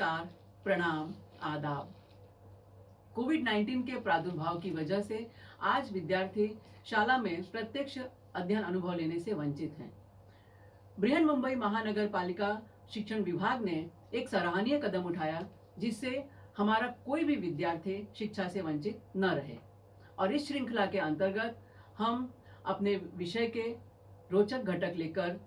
नमस्कार, प्रणाम, आदाब। कोविड-19 के प्रादुर्भाव की वजह से आज विद्यार्थी शाला में प्रत्यक्ष अध्ययन अनुभव लेने से वंचित हैं। बृहन्मुंबई महानगर पालिका शिक्षण विभाग ने एक सराहनीय कदम उठाया, जिससे हमारा कोई भी विद्यार्थी शिक्षा से वंचित न रहे। और इस श्रृंखला के अंतर्गत हम अपने विषय के रोचक घटक लेकर,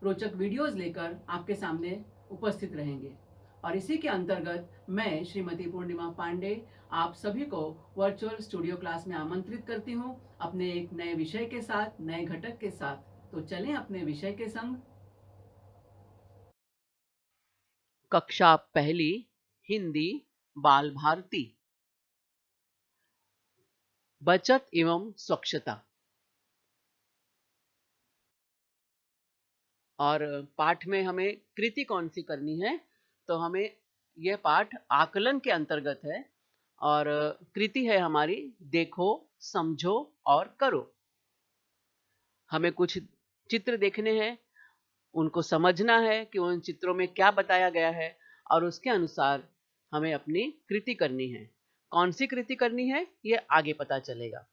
रोचक वीडियोस लेकर आपके सामने उपस्थित रहेंगे। और इसी के अंतर्गत मैं श्रीमती पूर्णिमा पांडे आप सभी को वर्चुअल स्टूडियो क्लास में आमंत्रित करती हूँ, अपने एक नए विषय के साथ, नए घटक के साथ। तो चलें अपने विषय के संग। कक्षा पहली हिंदी बाल भारती। बचत एवं स्वच्छता। और पाठ में हमें कृति कौन सी करनी है, तो हमें यह पाठ आकलन के अंतर्गत है और कृति है हमारी देखो, समझो और करो। हमें कुछ चित्र देखने हैं, उनको समझना है कि उन चित्रों में क्या बताया गया है और उसके अनुसार हमें अपनी कृति करनी है। कौन सी कृति करनी है ये आगे पता चलेगा।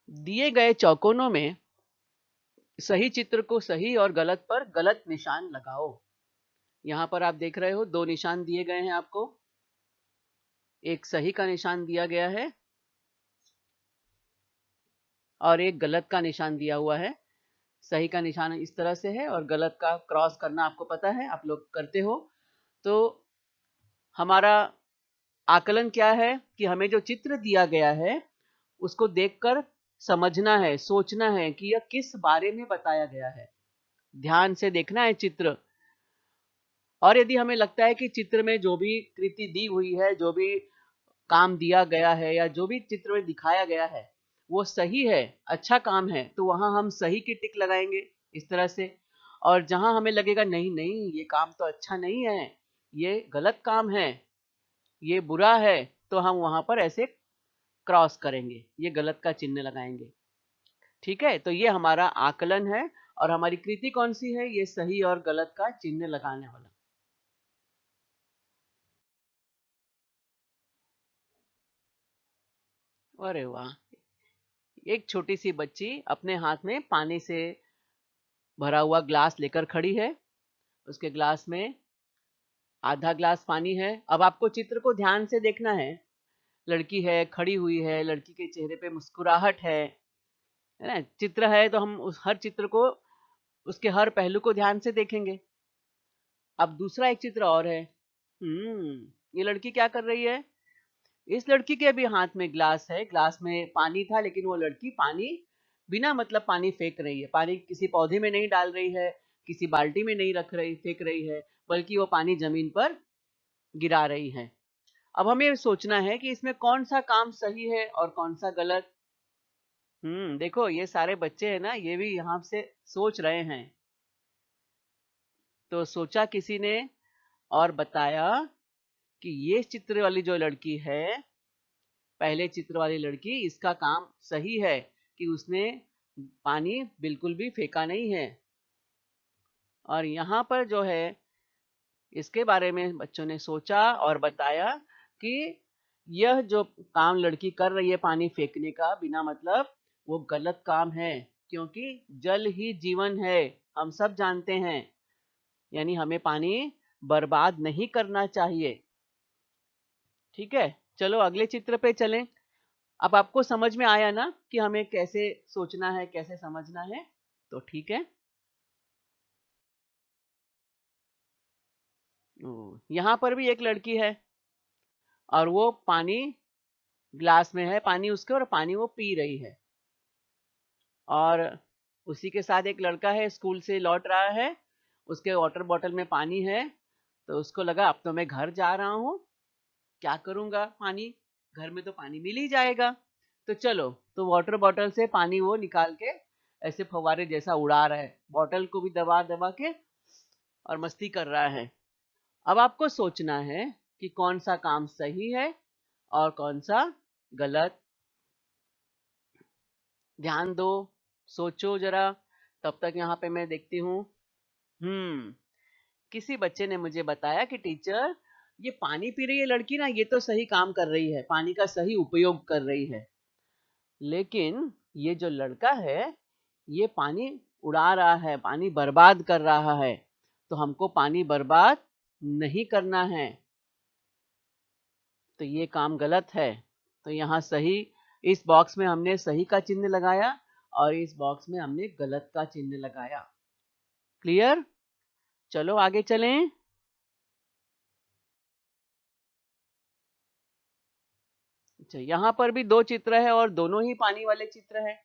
दिए गए चौकोनों में सही चित्र को सही और गलत पर गलत निशान लगाओ। यहां पर आप देख रहे हो दो निशान दिए गए हैं आपको। एक सही का निशान दिया गया है और एक गलत का निशान दिया हुआ है। सही का निशान इस तरह से है और गलत का क्रॉस करना आपको पता है, आप लोग करते हो। तो हमारा आकलन क्या है कि हमें जो चित्र दिया गया है उसको देखकर समझना है, सोचना है कि यह किस बारे में बताया गया है। ध्यान से देखना है चित्र। और यदि हमें लगता है कि चित्र में जो भी कृति दी हुई है, जो भी काम दिया गया है या जो भी चित्र में दिखाया गया है वो सही है, अच्छा काम है, तो वहां हम सही की टिक लगाएंगे इस तरह से। और जहां हमें लगेगा नहीं नहीं ये काम तो अच्छा नहीं है, ये गलत काम है, ये बुरा है, तो हम वहां पर ऐसे क्रॉस करेंगे, ये गलत का चिन्ह लगाएंगे। ठीक है, तो ये हमारा आकलन है और हमारी कृति कौन सी है, ये सही और गलत का चिन्ह लगाने वाला। अरे वाह, एक छोटी सी बच्ची अपने हाथ में पानी से भरा हुआ ग्लास लेकर खड़ी है। उसके ग्लास में आधा ग्लास पानी है। अब आपको चित्र को ध्यान से देखना है। लड़की है, खड़ी हुई है, लड़की के चेहरे पे मुस्कुराहट है ना। चित्र है तो हम उस हर चित्र को, उसके हर पहलू को ध्यान से देखेंगे। अब दूसरा एक चित्र और है। ये लड़की क्या कर रही है? इस लड़की के भी हाथ में ग्लास है, ग्लास में पानी था, लेकिन वो लड़की पानी बिना मतलब पानी फेंक रही है। पानी किसी पौधे में नहीं डाल रही है, किसी बाल्टी में नहीं रख रही, फेंक रही है, बल्कि वो पानी जमीन पर गिरा रही है। अब हमें सोचना है कि इसमें कौन सा काम सही है और कौन सा गलत। देखो ये सारे बच्चे हैं ना, ये भी यहाँ से सोच रहे हैं। तो सोचा किसी ने और बताया कि ये चित्र वाली जो लड़की है, पहले चित्र वाली लड़की, इसका काम सही है कि उसने पानी बिल्कुल भी फेंका नहीं है। और यहाँ पर जो है इसके बारे में बच्चों ने सोचा और बताया कि यह जो काम लड़की कर रही है पानी फेंकने का बिना मतलब, वो गलत काम है, क्योंकि जल ही जीवन है, हम सब जानते हैं। यानी हमें पानी बर्बाद नहीं करना चाहिए। ठीक है, चलो अगले चित्र पे चलें। अब आपको समझ में आया ना कि हमें कैसे सोचना है, कैसे समझना है? तो ठीक है। यहाँ पर भी एक लड़की है और वो पानी ग्लास में है, पानी उसके, और पानी वो पी रही है। और उसी के साथ एक लड़का है, स्कूल से लौट रहा है, उसके वाटर बॉटल में पानी है। तो उसको लगा अब तो मैं घर जा रहा हूँ, क्या करूँगा, पानी घर में तो पानी मिल ही जाएगा। तो चलो, तो वाटर बॉटल से पानी वो निकाल के ऐसे फव्वारे जैसा उड़ा रहा है, बॉटल को भी दबा दबा के, और मस्ती कर रहा है। अब आपको सोचना है कि कौन सा काम सही है और कौन सा गलत। ध्यान दो, सोचो जरा, तब तक यहाँ पे मैं देखती हूँ। किसी बच्चे ने मुझे बताया कि टीचर, ये पानी पी रही है लड़की ना, ये तो सही काम कर रही है, पानी का सही उपयोग कर रही है, लेकिन ये जो लड़का है ये पानी उड़ा रहा है, पानी बर्बाद कर रहा है। तो हमको पानी बर्बाद नहीं करना है, तो ये काम गलत है। तो यहाँ सही, इस बॉक्स में हमने सही का चिन्ह लगाया और इस बॉक्स में हमने गलत का चिन्ह लगाया। क्लियर? चलो आगे चलें। अच्छा, यहाँ पर भी दो चित्र है और दोनों ही पानी वाले चित्र है।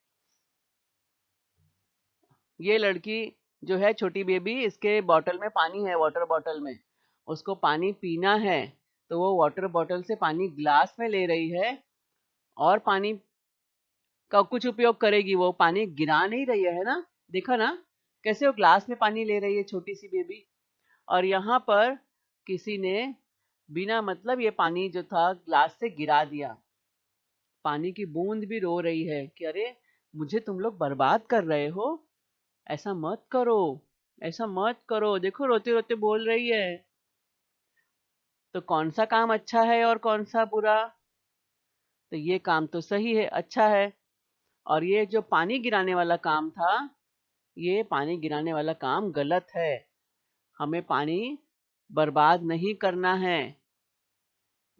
ये लड़की जो है, छोटी बेबी, इसके बॉटल में पानी है, वाटर बॉटल में उसको पानी पीना है, तो वो वाटर बॉटल से पानी ग्लास में ले रही है और पानी का कुछ उपयोग करेगी, वो पानी गिरा नहीं रही है ना। देखा ना कैसे वो ग्लास में पानी ले रही है छोटी सी बेबी। और यहाँ पर किसी ने बिना मतलब ये पानी जो था ग्लास से गिरा दिया। पानी की बूंद भी रो रही है कि अरे मुझे तुम लोग बर्बाद कर रहे हो, ऐसा मत करो, ऐसा मत करो। देखो रोते रोते बोल रही है। तो कौन सा काम अच्छा है और कौन सा बुरा? तो ये काम तो सही है, अच्छा है। और ये जो पानी गिराने वाला काम था, ये पानी गिराने वाला काम गलत है। हमें पानी बर्बाद नहीं करना है।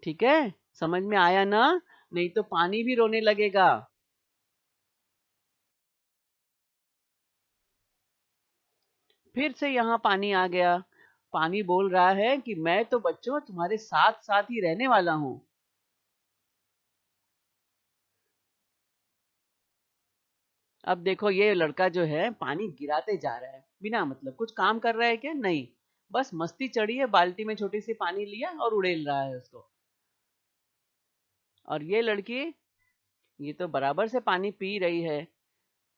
ठीक है, समझ में आया ना? नहीं तो पानी भी रोने लगेगा। फिर से यहाँ पानी आ गया। पानी बोल रहा है कि मैं तो बच्चों तुम्हारे साथ साथ ही रहने वाला हूँ। अब देखो ये लड़का जो है पानी गिराते जा रहा है बिना मतलब, कुछ काम कर रहा है क्या? नहीं, बस मस्ती चढ़ी है, बाल्टी में छोटी सी पानी लिया और उड़ेल रहा है उसको। और ये लड़की, ये तो बराबर से पानी पी रही है,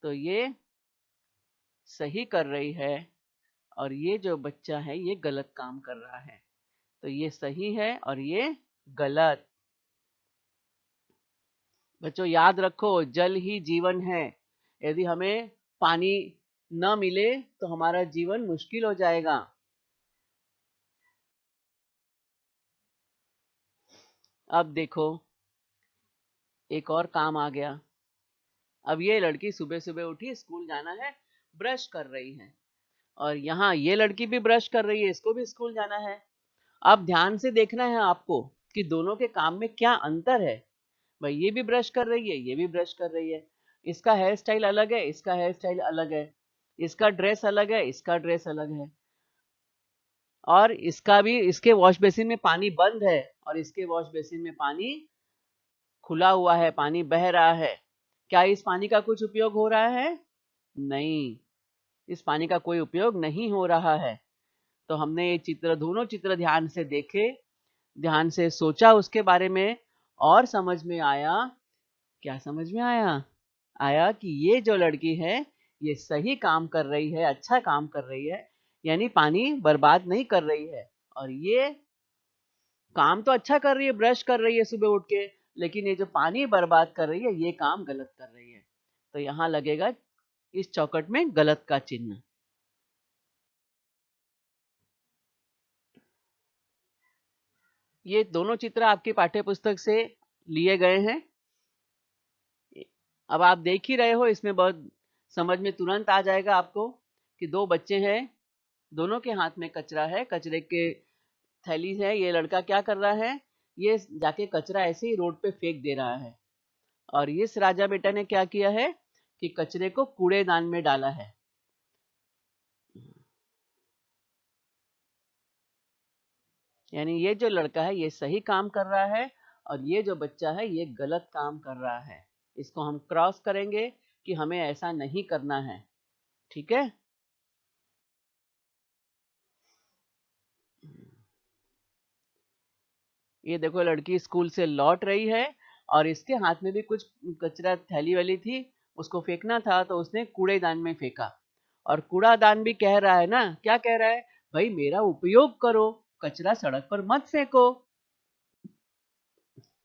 तो ये सही कर रही है। और ये जो बच्चा है ये गलत काम कर रहा है। तो ये सही है और ये गलत। बच्चों याद रखो, जल ही जीवन है। यदि हमें पानी न मिले तो हमारा जीवन मुश्किल हो जाएगा। अब देखो एक और काम आ गया। अब ये लड़की सुबह सुबह उठी, स्कूल जाना है, ब्रश कर रही है। और यहाँ ये लड़की भी ब्रश कर रही है, इसको भी स्कूल जाना है। अब ध्यान से देखना है आपको कि दोनों के काम में क्या अंतर है। भाई ये भी ब्रश कर रही है, ये भी ब्रश कर रही है। इसका हेयर स्टाइल अलग है, इसका हेयर स्टाइल अलग है। इसका ड्रेस अलग है, इसका ड्रेस अलग है। और इसका भी, इसके वॉश बेसिन में पानी बंद है और इसके वॉश बेसिन में पानी खुला हुआ है, पानी बह रहा है। क्या इस पानी का कुछ उपयोग हो रहा है? नहीं, इस पानी का कोई उपयोग नहीं हो रहा है। तो हमने ये चित्र, दोनों चित्र ध्यान से देखे, ध्यान से सोचा उसके बारे में और समझ में आया। क्या समझ में आया? आया कि ये जो लड़की है ये सही काम कर रही है, अच्छा काम कर रही है, यानी पानी बर्बाद नहीं कर रही है। और ये काम तो अच्छा कर रही है, ब्रश कर रही है सुबह उठ के, लेकिन ये जो पानी बर्बाद कर रही है ये काम गलत कर रही है। तो यहाँ लगेगा इस चौकट में गलत का चिन्ह। ये दोनों चित्र आपकी पाठ्य पुस्तक से लिए गए हैं। अब आप देख ही रहे हो, इसमें बहुत समझ में तुरंत आ जाएगा आपको कि दो बच्चे हैं, दोनों के हाथ में कचरा है, कचरे के थैली है। ये लड़का क्या कर रहा है, ये जाके कचरा ऐसे ही रोड पे फेंक दे रहा है। और इस राजा बेटा ने क्या किया है कि कचरे को कूड़ेदान में डाला है। यानी ये जो लड़का है ये सही काम कर रहा है और ये जो बच्चा है ये गलत काम कर रहा है। इसको हम क्रॉस करेंगे कि हमें ऐसा नहीं करना है। ठीक है? ये देखो लड़की स्कूल से लौट रही है और इसके हाथ में भी कुछ कचरा थैली वाली थी, उसको फेंकना था तो उसने कूड़ेदान में फेंका। और कूड़ादान भी कह रहा है ना, क्या कह रहा है, भाई मेरा उपयोग करो, कचरा सड़क पर मत फेंको।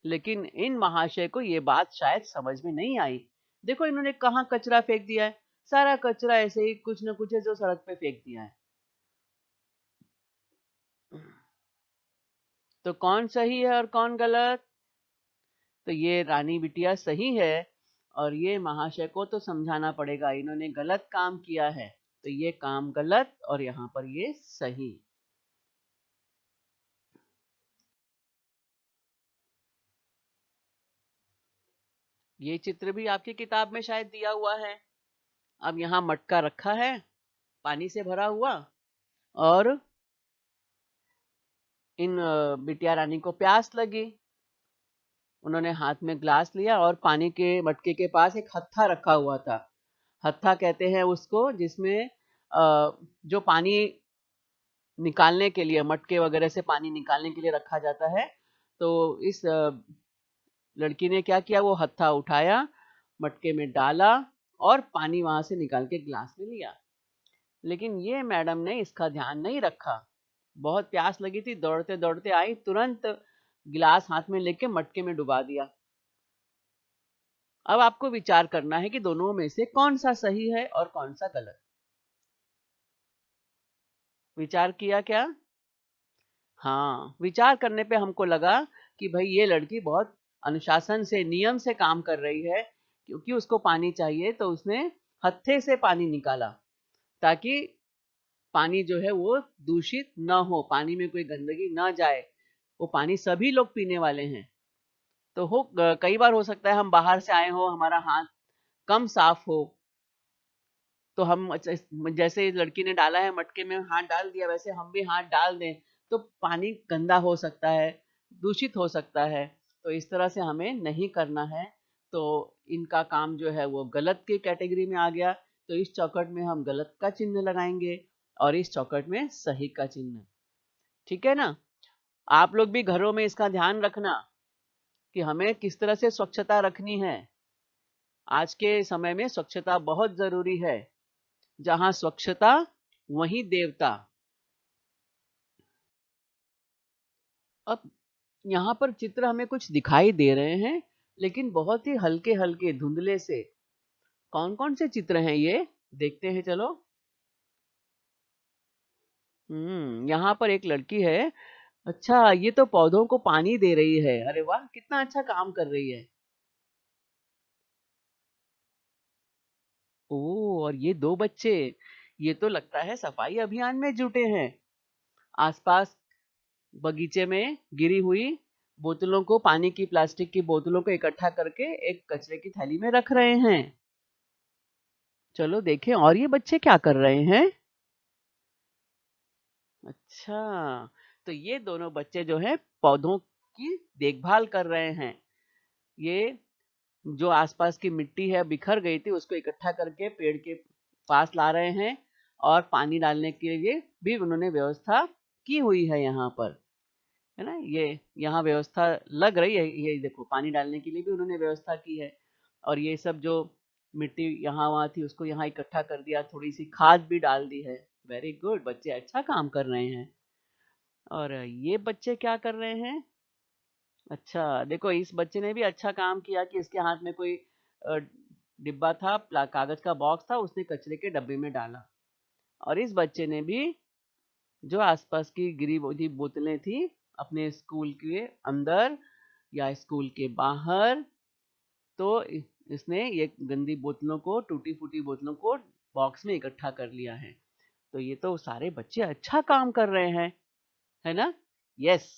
लेकिन इन महाशय को ये बात शायद समझ में नहीं आई। देखो इन्होंने कहाँ कचरा फेंक दिया है, सारा कचरा ऐसे ही कुछ न कुछ है जो सड़क पे फेंक दिया है। तो कौन सही है और कौन गलत? तो ये रानी बिटिया सही है और ये महाशय को तो समझाना पड़ेगा, इन्होंने गलत काम किया है। तो ये काम गलत और यहाँ पर ये सही। ये चित्र भी आपकी किताब में शायद दिया हुआ है। अब यहाँ मटका रखा है पानी से भरा हुआ और इन बिटिया रानी को प्यास लगी। उन्होंने हाथ में ग्लास लिया और पानी के मटके के पास एक हत्था रखा हुआ था। हत्था कहते हैं उसको जिसमें जो पानी निकालने के लिए, मटके वगैरह से पानी निकालने के लिए रखा जाता है। तो इस लड़की ने क्या किया, वो हत्था उठाया, मटके में डाला और पानी वहां से निकाल के ग्लास में लिया। लेकिन ये मैडम ने इसका ध्यान नहीं रखा। बहुत प्यास लगी थी, दौड़ते दौड़ते आई, तुरंत गिलास हाथ में लेके मटके में डुबा दिया। अब आपको विचार करना है कि दोनों में से कौन सा सही है और कौन सा गलत। विचार किया क्या? हाँ, विचार करने पे हमको लगा कि भाई ये लड़की बहुत अनुशासन से, नियम से काम कर रही है, क्योंकि उसको पानी चाहिए तो उसने हत्थे से पानी निकाला ताकि पानी जो है वो दूषित न हो, पानी में कोई गंदगी न जाए। वो पानी सभी लोग पीने वाले हैं। तो कई बार हो सकता है हम बाहर से आए हो, हमारा हाथ कम साफ हो, तो हम जैसे इस लड़की ने डाला है मटके में हाथ डाल दिया, वैसे हम भी हाथ डाल दें तो पानी गंदा हो सकता है, दूषित हो सकता है। तो इस तरह से हमें नहीं करना है। तो इनका काम जो है वो गलत की कैटेगरी में आ गया। तो इस चौखट में हम गलत का चिन्ह लगाएंगे और इस चौखट में सही का चिन्ह। ठीक है ना? आप लोग भी घरों में इसका ध्यान रखना कि हमें किस तरह से स्वच्छता रखनी है। आज के समय में स्वच्छता बहुत जरूरी है। जहां स्वच्छता वहीं देवता। अब यहाँ पर चित्र हमें कुछ दिखाई दे रहे हैं, लेकिन बहुत ही हल्के हल्के धुंधले से। कौन कौन से चित्र हैं ये, देखते हैं चलो। यहाँ पर एक लड़की है। अच्छा, ये तो पौधों को पानी दे रही है। अरे वाह, कितना अच्छा काम कर रही है। ओह, और ये दो बच्चे, ये तो लगता है सफाई अभियान में जुटे हैं। आसपास बगीचे में गिरी हुई बोतलों को, पानी की, प्लास्टिक की बोतलों को इकट्ठा करके एक कचरे की थैली में रख रहे हैं। चलो देखें और ये बच्चे क्या कर रहे हैं। अच्छा, तो ये दोनों बच्चे जो है पौधों की देखभाल कर रहे हैं। ये जो आसपास की मिट्टी है बिखर गई थी, उसको इकट्ठा करके पेड़ के पास ला रहे हैं और पानी डालने के लिए भी उन्होंने व्यवस्था की हुई है यहाँ पर, है ना? ये यहाँ व्यवस्था लग रही है। ये देखो, पानी डालने के लिए भी उन्होंने व्यवस्था की है। और ये सब जो मिट्टी यहाँ वहाँ थी उसको यहाँ इकट्ठा कर दिया, थोड़ी सी खाद भी डाल दी है। वेरी गुड, बच्चे अच्छा काम कर रहे हैं। और ये बच्चे क्या कर रहे हैं? अच्छा देखो, इस बच्चे ने भी अच्छा काम किया कि इसके हाथ में कोई अ, डिब्बा था, कागज का बॉक्स था, उसने कचरे के डब्बे में डाला। और इस बच्चे ने भी जो आसपास की गिरी हुई बोतलें थी, अपने स्कूल के अंदर या स्कूल के बाहर, तो इसने ये गंदी बोतलों को, टूटी फूटी बोतलों को बॉक्स में इकट्ठा कर लिया है। तो ये तो सारे बच्चे अच्छा काम कर रहे हैं, है ना? यस,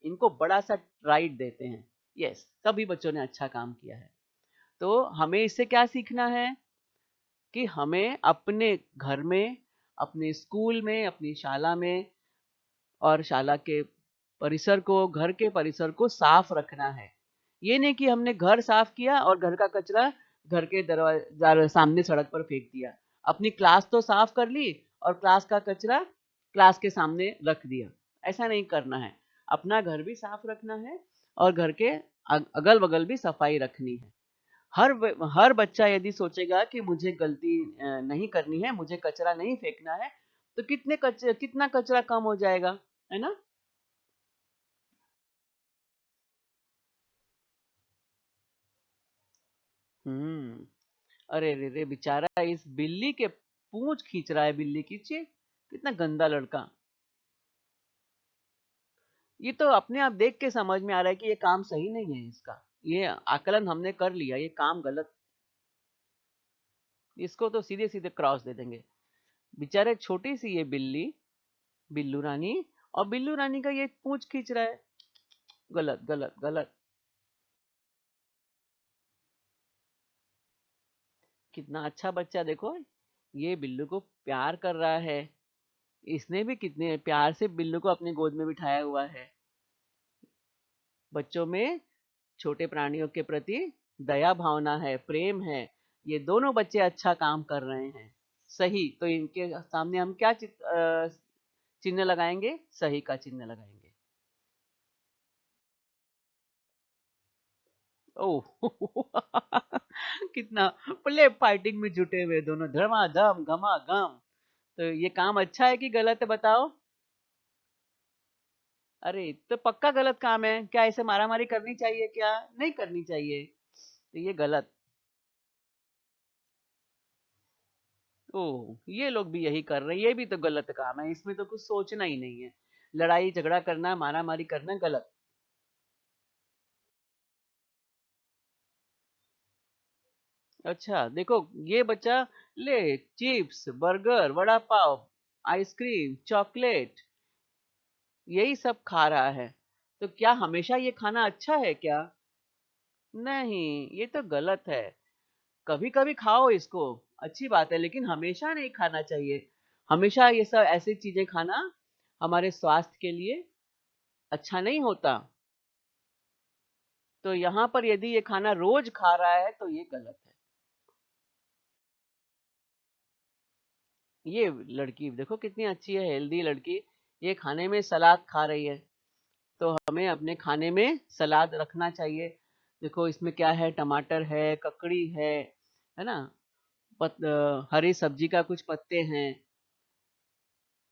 इनको बड़ा सा राइट देते हैं। यस, सभी बच्चों ने अच्छा काम किया है। तो हमें इससे क्या सीखना है कि हमें अपने घर में, अपने स्कूल में, अपनी शाला में और शाला के परिसर को, घर के परिसर को साफ रखना है। ये नहीं कि हमने घर साफ किया और घर का कचरा घर के दरवाजे सामने सड़क पर फेंक दिया। अपनी क्लास तो साफ कर ली और क्लास का कचरा क्लास के सामने रख दिया। ऐसा नहीं करना है। अपना घर भी साफ रखना है और घर के अगल बगल भी सफाई रखनी है। हर बच्चा यदि सोचेगा कि मुझे गलती नहीं करनी है, मुझे कचरा नहीं फेंकना है, तो कितना कचरा कम हो जाएगा, है ना? हम्म। अरे रे रे, बेचारा इस बिल्ली के पूंछ खींच रहा है, बिल्ली खींचे, कितना गंदा लड़का। ये तो अपने आप देख के समझ में आ रहा है कि ये काम सही नहीं है इसका। ये आकलन हमने कर लिया, ये काम गलत। इसको तो सीधे सीधे क्रॉस दे देंगे। बेचारे छोटी सी ये बिल्ली, बिल्लू रानी, और बिल्लू रानी का ये पूंछ खींच रहा है। गलत गलत गलत। कितना अच्छा बच्चा, देखो, ये बिल्लू को प्यार कर रहा है। इसने भी कितने प्यार से बिल्लू को अपनी गोद में बिठाया हुआ है। बच्चों में छोटे प्राणियों के प्रति दया भावना है, प्रेम है। ये दोनों बच्चे अच्छा काम कर रहे हैं। सही, तो इनके सामने हम क्या चिन्ह लगाएंगे? सही का चिन्ह लगाएंगे। ओह कितना प्ले फाइटिंग में जुटे हुए दोनों, धमाधम घमाघम। तो ये काम अच्छा है कि गलत है, बताओ? अरे तो पक्का गलत काम है। क्या ऐसे मारामारी करनी चाहिए? क्या नहीं करनी चाहिए? तो ये गलत। ओह, ये लोग भी यही कर रहे हैं। ये भी तो गलत काम है, इसमें तो कुछ सोचना ही नहीं है। लड़ाई झगड़ा करना, मारामारी करना गलत। अच्छा देखो, ये बच्चा ले chips, burger, vada pav, ice cream, chocolate, यही सब खा रहा है। तो क्या हमेशा ये खाना अच्छा है क्या? नहीं, ये तो गलत है। कभी कभी खाओ इसको, अच्छी बात है, लेकिन हमेशा नहीं खाना चाहिए। हमेशा ये सब ऐसी चीजें खाना हमारे स्वास्थ्य के लिए अच्छा नहीं होता। तो यहाँ पर यदि ये खाना रोज खा रहा है तो ये गलत है। ये लड़की देखो कितनी अच्छी है, हेल्दी लड़की। ये खाने में सलाद खा रही है। तो हमें अपने खाने में सलाद रखना चाहिए। देखो इसमें क्या है, टमाटर है, ककड़ी है ना, हरी सब्जी का कुछ पत्ते हैं।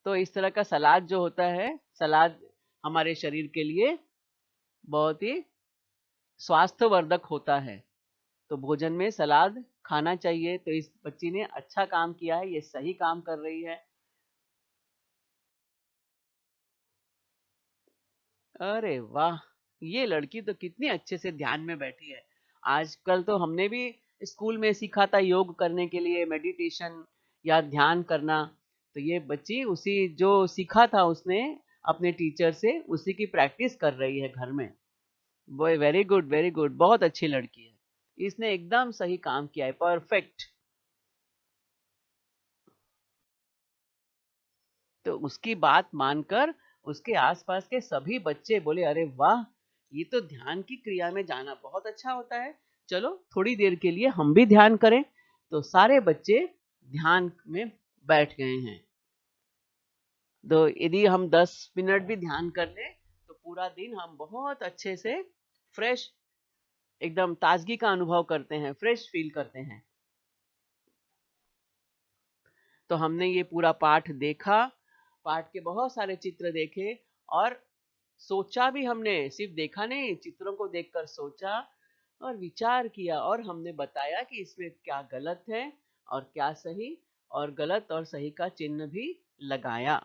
तो इस तरह का सलाद जो होता है, सलाद हमारे शरीर के लिए बहुत ही स्वास्थ्यवर्धक होता है। तो भोजन में सलाद खाना चाहिए। तो इस बच्ची ने अच्छा काम किया है, ये सही काम कर रही है। अरे वाह, ये लड़की तो कितनी अच्छे से ध्यान में बैठी है। आजकल तो हमने भी स्कूल में सीखा था योग करने के लिए, मेडिटेशन या ध्यान करना। तो ये बच्ची उसी जो सीखा था उसने अपने टीचर से, उसी की प्रैक्टिस कर रही है घर में। वो वेरी गुड, वेरी गुड, बहुत अच्छी लड़की है। इसने एकदम सही काम किया है, परफेक्ट। तो उसकी बात मानकर उसके आसपास के सभी बच्चे बोले, अरे वाह, ये तो ध्यान की क्रिया में जाना बहुत अच्छा होता है। चलो थोड़ी देर के लिए हम भी ध्यान करें। तो सारे बच्चे ध्यान में बैठ गए हैं। तो यदि हम 10 मिनट भी ध्यान कर लें तो पूरा दिन हम बहुत अच्छे से फ्रेश, एकदम ताजगी का अनुभव करते हैं, फ्रेश फील करते हैं। तो हमने ये पूरा पाठ देखा, पाठ के बहुत सारे चित्र देखे, और सोचा भी हमने, सिर्फ देखा नहीं, चित्रों को देखकर सोचा और विचार किया, और हमने बताया कि इसमें क्या गलत है और क्या सही, और गलत और सही का चिन्ह भी लगाया।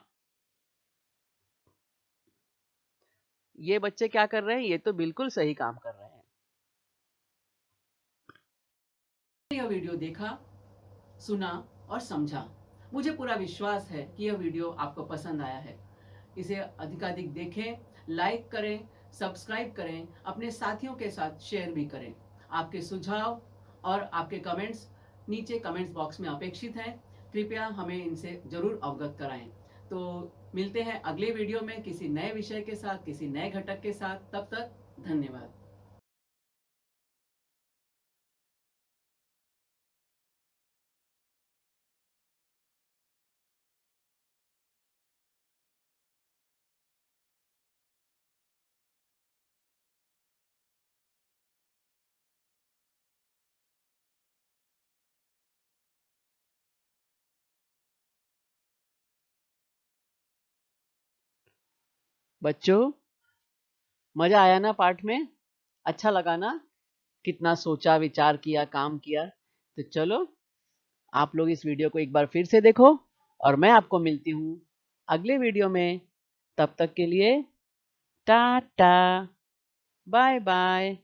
ये बच्चे क्या कर रहे हैं? ये तो बिल्कुल सही काम कर रहे हैं। यह वीडियो देखा, सुना और समझा। मुझे पूरा विश्वास है कि यह वीडियो आपको पसंद आया है। इसे अधिकाधिक देखें, लाइक करें, सब्सक्राइब करें, अपने साथियों के साथ शेयर भी करें। आपके सुझाव और आपके कमेंट्स नीचे कमेंट्स बॉक्स में अपेक्षित हैं। कृपया हमें इनसे जरूर अवगत कराएं। तो मिलते हैं अगले वीडियो में किसी नए विषय के साथ, किसी नए घटक के साथ। तब तक धन्यवाद। बच्चों, मजा आया ना पाठ में? अच्छा लगा ना? कितना सोचा, विचार किया, काम किया। तो चलो आप लोग इस वीडियो को एक बार फिर से देखो और मैं आपको मिलती हूँ अगले वीडियो में। तब तक के लिए टाटा, बाय बाय।